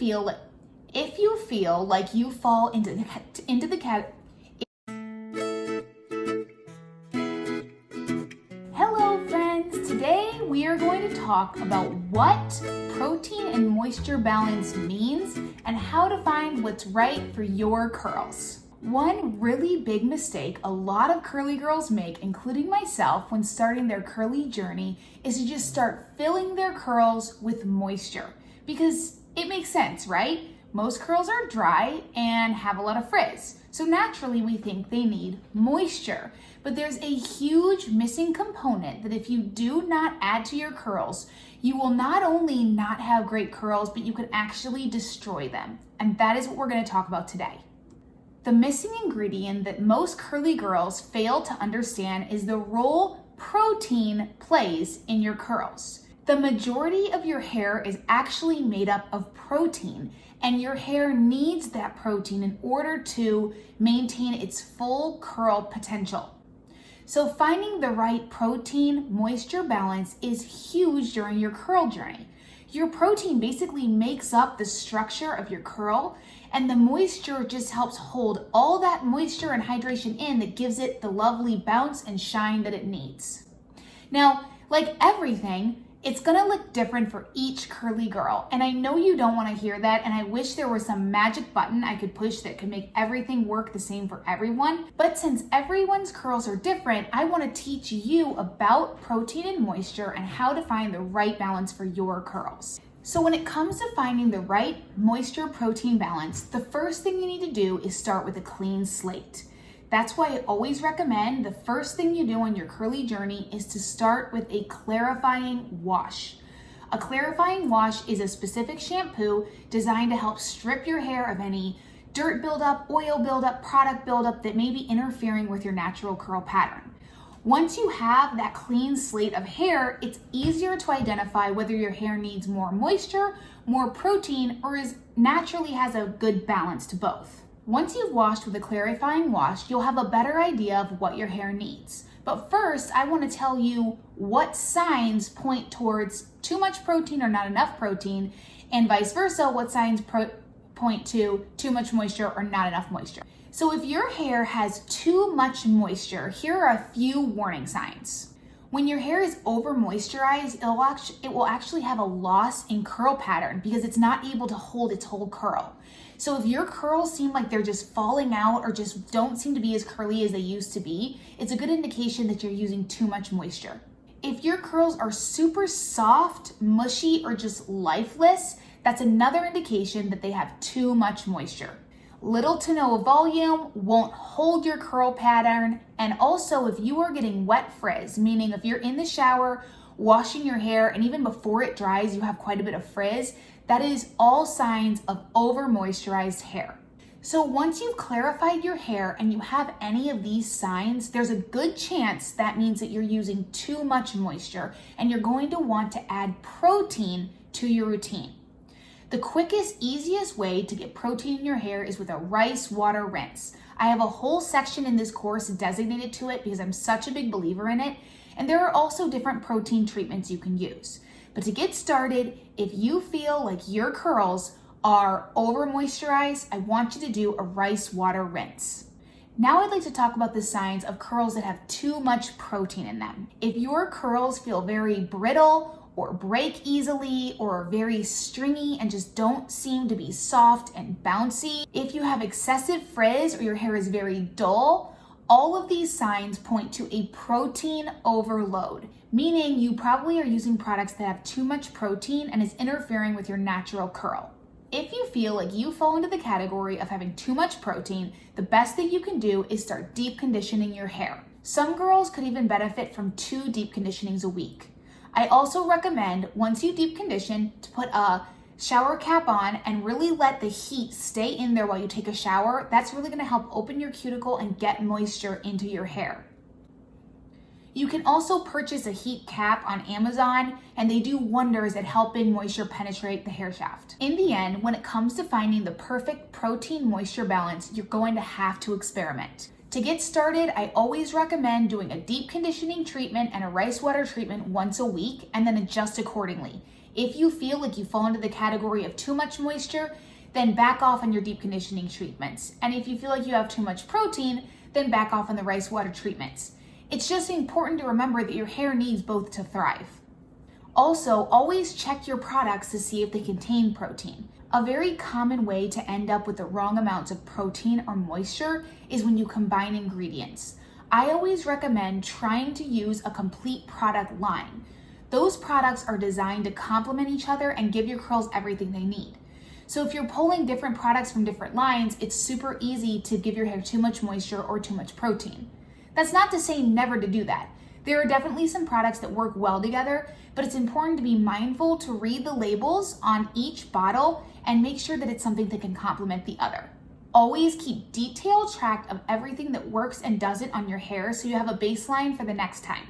if you feel like you fall into the cat. Hello friends, today we are going to talk about what protein and moisture balance means and how to find what's right for your curls. One really big mistake a lot of curly girls make, including myself, when starting their curly journey is to just start filling their curls with moisture. Because it makes sense, right? Most curls are dry and have a lot of frizz. So naturally we think they need moisture. But there's a huge missing component that if you do not add to your curls, you will not only not have great curls, but you can actually destroy them. And that is what we're going to talk about today. The missing ingredient that most curly girls fail to understand is the role protein plays in your curls. The majority of your hair is actually made up of protein, and your hair needs that protein in order to maintain its full curl potential. So finding the right protein moisture balance is huge during your curl journey. Your protein basically makes up the structure of your curl, and the moisture just helps hold all that moisture and hydration in that gives it the lovely bounce and shine that it needs. Now, like everything, it's gonna look different for each curly girl, and I know you don't wanna hear that, and I wish there was some magic button I could push that could make everything work the same for everyone. But since everyone's curls are different, I wanna teach you about protein and moisture and how to find the right balance for your curls. So when it comes to finding the right moisture protein balance, the first thing you need to do is start with a clean slate. That's why I always recommend the first thing you do on your curly journey is to start with a clarifying wash. A clarifying wash is a specific shampoo designed to help strip your hair of any dirt buildup, oil buildup, product buildup that may be interfering with your natural curl pattern. Once you have that clean slate of hair, it's easier to identify whether your hair needs more moisture, more protein, or naturally has a good balance to both. Once you've washed with a clarifying wash, you'll have a better idea of what your hair needs. But first, I want to tell you what signs point towards too much protein or not enough protein, and vice versa, what signs point to too much moisture or not enough moisture. So if your hair has too much moisture, here are a few warning signs. When your hair is over moisturized, it will actually have a loss in curl pattern because it's not able to hold its whole curl. So if your curls seem like they're just falling out or just don't seem to be as curly as they used to be, it's a good indication that you're using too much moisture. If your curls are super soft, mushy, or just lifeless, that's another indication that they have too much moisture. Little to no volume won't hold your curl pattern. And also if you are getting wet frizz, meaning if you're in the shower, washing your hair, and even before it dries, you have quite a bit of frizz, that is all signs of over moisturized hair. So once you've clarified your hair and you have any of these signs, there's a good chance that means that you're using too much moisture and you're going to want to add protein to your routine. The quickest, easiest way to get protein in your hair is with a rice water rinse. I have a whole section in this course designated to it because I'm such a big believer in it. And there are also different protein treatments you can use. But to get started, if you feel like your curls are over moisturized, I want you to do a rice water rinse. Now I'd like to talk about the signs of curls that have too much protein in them. If your curls feel very brittle or break easily or very stringy and just don't seem to be soft and bouncy, if you have excessive frizz or your hair is very dull, all of these signs point to a protein overload, meaning you probably are using products that have too much protein and is interfering with your natural curl. If you feel like you fall into the category of having too much protein, the best thing you can do is start deep conditioning your hair. Some girls could even benefit from 2 deep conditionings a week. I also recommend, once you deep condition, to put a shower cap on and really let the heat stay in there while you take a shower. That's really gonna help open your cuticle and get moisture into your hair. You can also purchase a heat cap on Amazon, and they do wonders at helping moisture penetrate the hair shaft. In the end, when it comes to finding the perfect protein moisture balance, you're going to have to experiment. To get started, I always recommend doing a deep conditioning treatment and a rice water treatment once a week and then adjust accordingly. If you feel like you fall into the category of too much moisture, then back off on your deep conditioning treatments. And if you feel like you have too much protein, then back off on the rice water treatments. It's just important to remember that your hair needs both to thrive. Also, always check your products to see if they contain protein. A very common way to end up with the wrong amounts of protein or moisture is when you combine ingredients. I always recommend trying to use a complete product line. Those products are designed to complement each other and give your curls everything they need. So if you're pulling different products from different lines, it's super easy to give your hair too much moisture or too much protein. That's not to say never to do that. There are definitely some products that work well together, but it's important to be mindful to read the labels on each bottle and make sure that it's something that can complement the other. Always keep detailed track of everything that works and doesn't on your hair so you have a baseline for the next time.